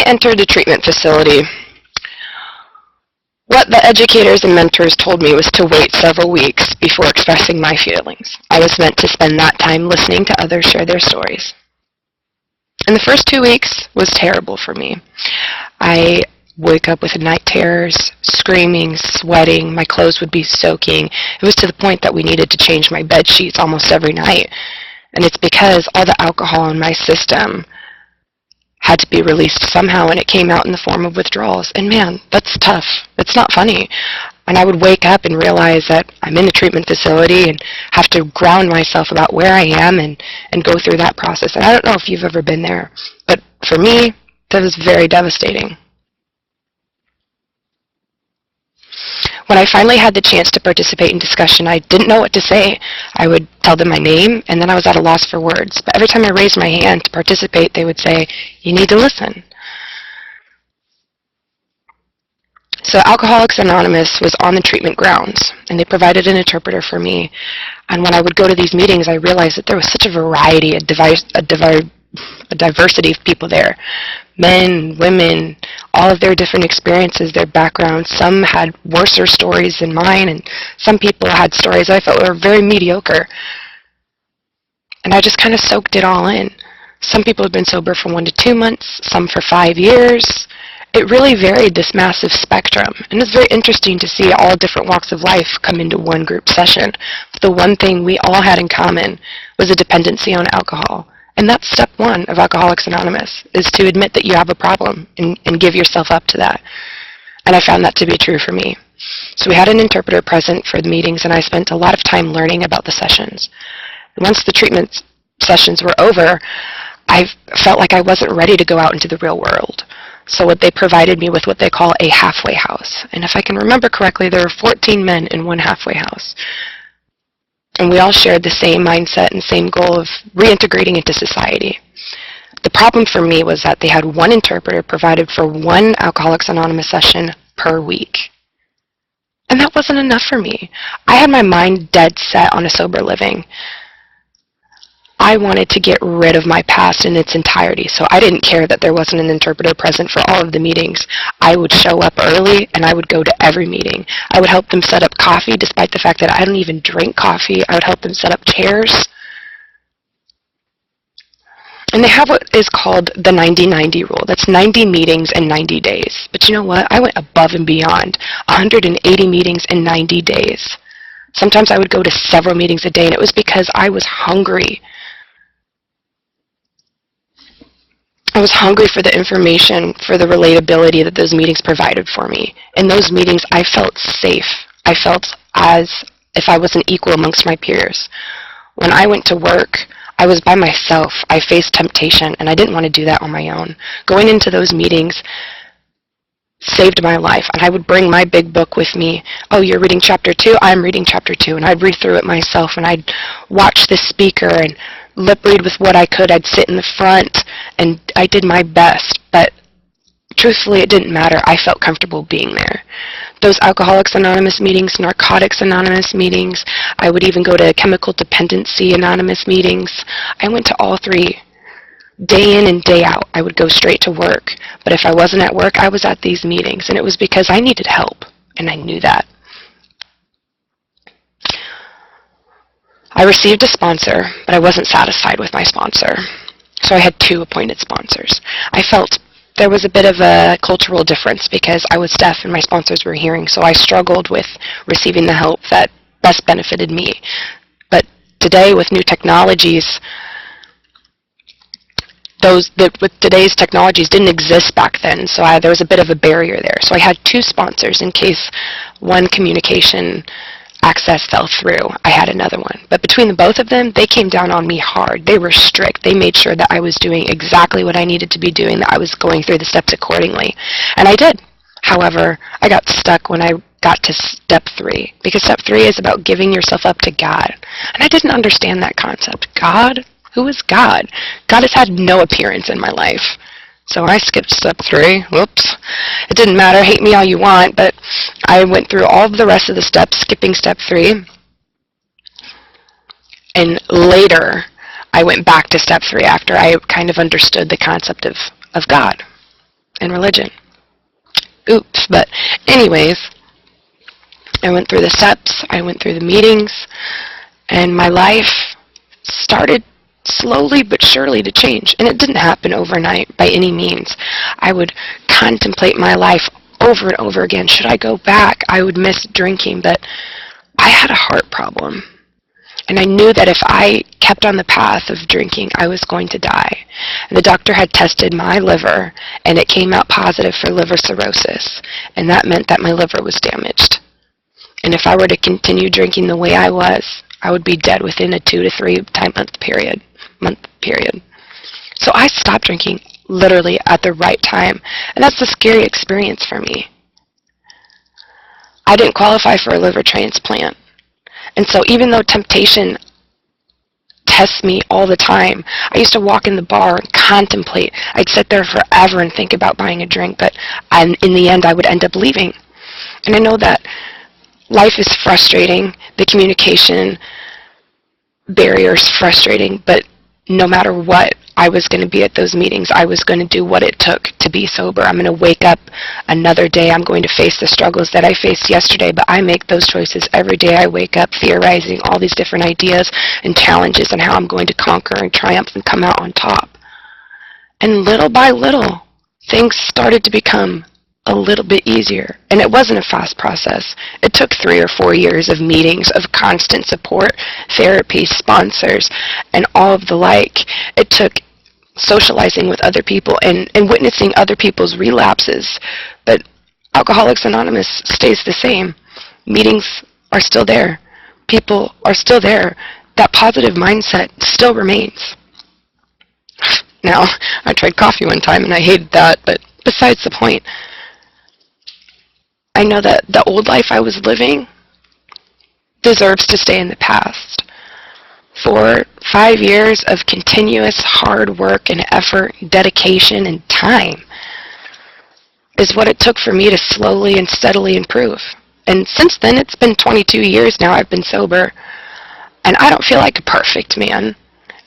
I entered a treatment facility, what the educators and mentors told me was to wait several weeks before expressing my feelings. I was meant to spend that time listening to others share their stories. And the first 2 weeks was terrible for me. I wake up with night terrors, screaming, sweating, my clothes would be soaking. It was to the point that we needed to change my bed sheets almost every night. And it's because all the alcohol in my system had to be released somehow, and it came out in the form of withdrawals. And man, that's tough. It's not funny. And I would wake up and realize that I'm in a treatment facility and have to ground myself about where I am and go through that process. And I don't know if you've ever been there, but for me, that was very devastating. When I finally had the chance to participate in discussion, I didn't know what to say. I would tell them my name, and then I was at a loss for words. But every time I raised my hand to participate, they would say, "You need to listen." So Alcoholics Anonymous was on the treatment grounds, and they provided an interpreter for me. And when I would go to these meetings, I realized that there was such a variety, a diversity of people there. Men, women, all of their different experiences, their backgrounds. Some had worser stories than mine, and some people had stories I felt were very mediocre. And I just kind of soaked it all in. Some people had been sober for 1 to 2 months, some for 5 years. It really varied, this massive spectrum. And it's very interesting to see all different walks of life come into one group session. But the one thing we all had in common was a dependency on alcohol. And that's step 1 of Alcoholics Anonymous, is to admit that you have a problem and give yourself up to that. And I found that to be true for me. So we had an interpreter present for the meetings, and I spent a lot of time learning about the sessions. Once the treatment sessions were over, I felt like I wasn't ready to go out into the real world. So what they provided me with what they call a halfway house. And if I can remember correctly, there were 14 men in one halfway house. And we all shared the same mindset and same goal of reintegrating into society. The problem for me was that they had one interpreter provided for one Alcoholics Anonymous session per week. And that wasn't enough for me. I had my mind dead set on a sober living. I wanted to get rid of my past in its entirety, so I didn't care that there wasn't an interpreter present for all of the meetings. I would show up early, and I would go to every meeting. I would help them set up coffee, despite the fact that I don't even drink coffee. I would help them set up chairs. And they have what is called the 90-90 rule. That's 90 meetings in 90 days. But you know what? I went above and beyond. 180 meetings in 90 days. Sometimes I would go to several meetings a day, and it was because I was hungry. I was hungry for the information, for the relatability that those meetings provided for me. In those meetings, I felt safe. I felt as if I was an equal amongst my peers. When I went to work, I was by myself. I faced temptation, and I didn't want to do that on my own. Going into those meetings saved my life, and I would bring my big book with me. Oh, you're reading chapter 2? I'm reading chapter 2, and I'd read through it myself, and I'd watch the speaker and lip read with what I could. I'd sit in the front, and I did my best, but truthfully, it didn't matter. I felt comfortable being there. Those Alcoholics Anonymous meetings, Narcotics Anonymous meetings, I would even go to Chemical Dependency Anonymous meetings. I went to all 3. Day in and day out, I would go straight to work. But if I wasn't at work, I was at these meetings, and it was because I needed help, and I knew that. I received a sponsor, but I wasn't satisfied with my sponsor. So I had 2 appointed sponsors. I felt there was a bit of a cultural difference because I was deaf and my sponsors were hearing, so I struggled with receiving the help that best benefited me. But today, with new technologies, with today's technologies didn't exist back then, so there was a bit of a barrier there. So I had 2 sponsors in case one communication access fell through. I had another one. But between the both of them, they came down on me hard. They were strict. They made sure that I was doing exactly what I needed to be doing, that I was going through the steps accordingly. And I did. However, I got stuck when I got to step 3, because step 3 is about giving yourself up to God. And I didn't understand that concept. God? Who is God? God has had no appearance in my life. So I skipped step 3. Whoops. It didn't matter. Hate me all you want. But I went through all of the rest of the steps, skipping step 3. And later, I went back to step 3 after I kind of understood the concept of God. and religion. Oops. But anyways, I went through the steps, I went through the meetings, and my life started slowly but surely to change. And it didn't happen overnight by any means. I would contemplate my life over and over again. Should I go back? I would miss drinking, but I had a heart problem. And I knew that if I kept on the path of drinking, I was going to die. And the doctor had tested my liver, and it came out positive for liver cirrhosis. And that meant that my liver was damaged. And if I were to continue drinking the way I was, I would be dead within a 2 to 3 month period. So I stopped drinking literally at the right time. And that's a scary experience for me. I didn't qualify for a liver transplant. And so even though temptation tests me all the time, I used to walk in the bar and contemplate. I'd sit there forever and think about buying a drink, but in the end I would end up leaving. And I know that life is frustrating, the communication barrier is frustrating, but no matter what, I was going to be at those meetings. I was going to do what it took to be sober. I'm going to wake up another day. I'm going to face the struggles that I faced yesterday, but I make those choices every day I wake up, theorizing all these different ideas and challenges and how I'm going to conquer and triumph and come out on top. And little by little, things started to become a little bit easier. And it wasn't a fast process. It took 3 or 4 years of meetings, of constant support, therapy, sponsors, and all of the like. It took socializing with other people and witnessing other people's relapses. But Alcoholics Anonymous stays the same. Meetings are still there. People are still there. That positive mindset still remains. Now, I tried coffee one time and I hated that, but besides the point, I know that the old life I was living deserves to stay in the past. For 5 years of continuous hard work and effort, dedication, and time is what it took for me to slowly and steadily improve. And since then, it's been 22 years now I've been sober, and I don't feel like a perfect man.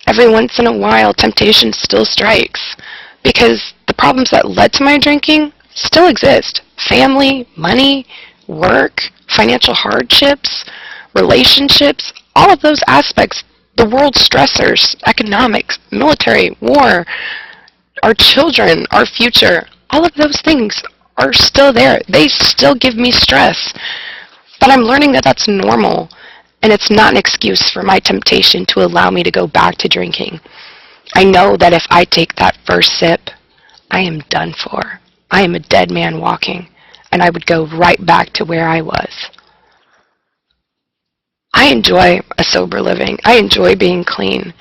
Every once in a while, temptation still strikes, because the problems that led to my drinking still exist. Family, money, work, financial hardships, relationships, all of those aspects, the world's stressors, economics, military, war, our children, our future, all of those things are still there. They still give me stress. But I'm learning that that's normal, and it's not an excuse for my temptation to allow me to go back to drinking. I know that if I take that first sip, I am done for. I am a dead man walking, and I would go right back to where I was. I enjoy a sober living. I enjoy being clean.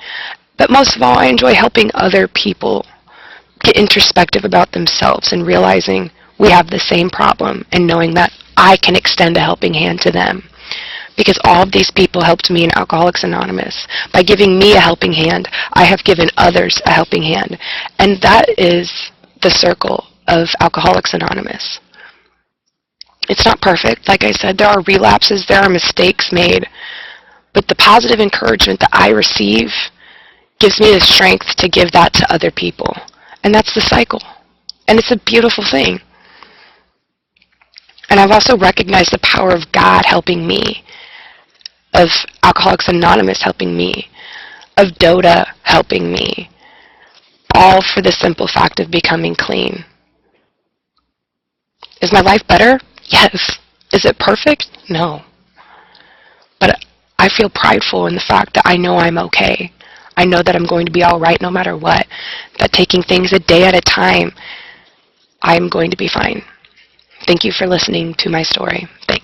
But most of all, I enjoy helping other people get introspective about themselves and realizing we have the same problem and knowing that I can extend a helping hand to them. Because all of these people helped me in Alcoholics Anonymous. By giving me a helping hand, I have given others a helping hand. And that is the circle of Alcoholics Anonymous. It's not perfect. Like I said, there are relapses, there are mistakes made. But the positive encouragement that I receive gives me the strength to give that to other people. And that's the cycle. And it's a beautiful thing. And I've also recognized the power of God helping me, of Alcoholics Anonymous helping me, of DOTA helping me, all for the simple fact of becoming clean. Is my life better? Yes. Is it perfect? No. But I feel prideful in the fact that I know I'm okay. I know that I'm going to be all right no matter what. That taking things a day at a time, I'm going to be fine. Thank you for listening to my story. Thanks.